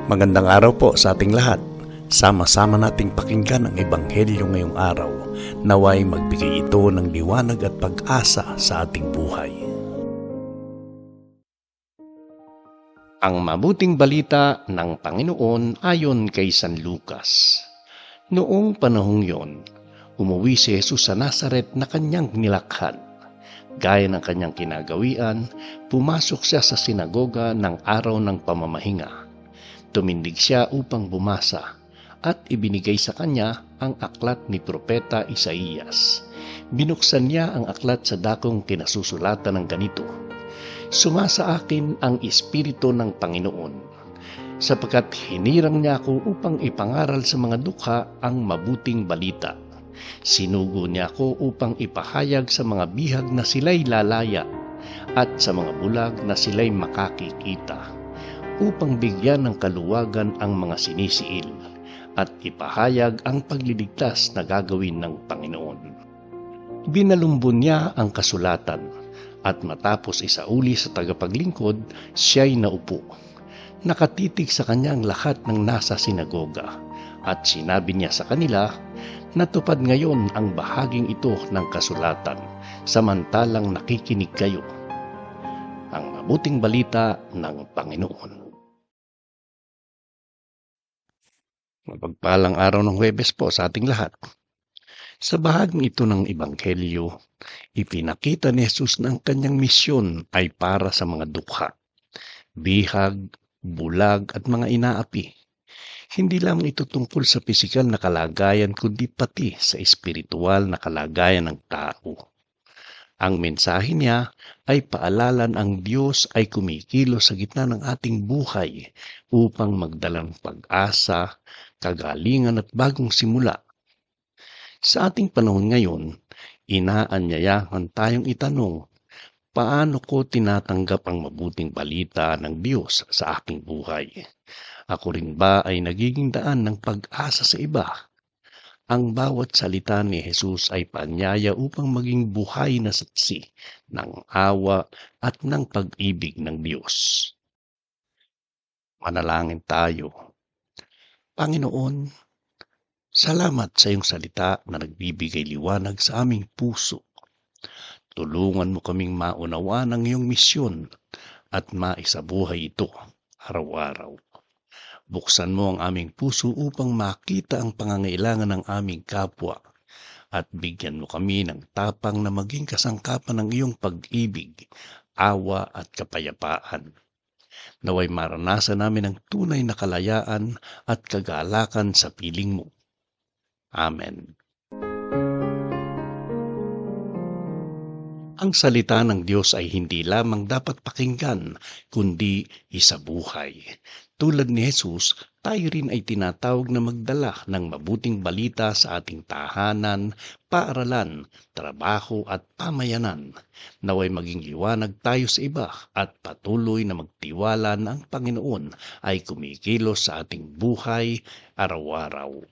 Magandang araw po sa ating lahat. Sama-sama nating pakinggan ang Ebanghelyo ngayong araw. Naway magbigay ito ng liwanag at pag-asa sa ating buhay. Ang mabuting balita ng Panginoon ayon kay San Lucas. Noong panahong yon, umuwi si Jesus sa Nazaret na kanyang nilakhan. Gaya ng kanyang kinagawian, pumasok siya sa sinagoga ng araw ng pamamahinga. Tumindig siya upang bumasa at ibinigay sa kanya ang aklat ni Propeta Isaías. Binuksan niya ang aklat sa dakong kinasusulatan ng ganito, "Sumasa akin ang Espiritu ng Panginoon, sapagkat hinirang niya ako upang ipangaral sa mga dukha ang mabuting balita. Sinugo niya ako upang ipahayag sa mga bihag na sila'y lalaya at sa mga bulag na sila'y makakikita, upang bigyan ng kaluwagan ang mga sinisiil at ipahayag ang pagliligtas na gagawin ng Panginoon." Binalumbon niya ang kasulatan at matapos isauli sa tagapaglingkod, siya'y naupo. Nakatitig sa kanya ang lahat ng nasa sinagoga at sinabi niya sa kanila, "Natupad ngayon ang bahaging ito ng kasulatan, samantalang nakikinig kayo." Ang mabuting balita ng Panginoon. Mapagpalang araw ng Huwebes po sa ating lahat. Sa bahaging ito ng Ebanghelyo, ipinakita ni Jesus na ang kanyang misyon ay para sa mga dukha, bihag, bulag at mga inaapi. Hindi lamang ito tungkol sa pisikal na kalagayan kundi pati sa espiritual na kalagayan ng tao. Ang mensahe niya ay paalalan ang Diyos ay kumikilos sa gitna ng ating buhay upang magdala ng pag-asa, kagalingan at bagong simula. Sa ating panahon ngayon, inaanyayahan tayong itanong, paano ko tinatanggap ang mabuting balita ng Diyos sa aking buhay? Ako rin ba ay nagiging daan ng pag-asa sa iba? Ang bawat salita ni Jesus ay paanyaya upang maging buhay na saksi ng awa at ng pag-ibig ng Diyos. Manalangin tayo. Panginoon, salamat sa iyong salita na nagbibigay liwanag sa aming puso. Tulungan mo kaming maunawaan ang iyong misyon at maisabuhay ito araw-araw. Buksan mo ang aming puso upang makita ang pangangailangan ng aming kapwa at bigyan mo kami ng tapang na maging kasangkapan ng iyong pag-ibig, awa at kapayapaan. Naway maranasan namin ang tunay na kalayaan at kagalakan sa piling mo. Amen. Ang salita ng Diyos ay hindi lamang dapat pakinggan, kundi isabuhay. Tulad ni Jesus, tayo rin ay tinatawag na magdala ng mabuting balita sa ating tahanan, paaralan, trabaho at pamayanan. Naway maging liwanag tayo sa iba at patuloy na magtiwala na ang Panginoon ay kumikilos sa ating buhay araw-araw.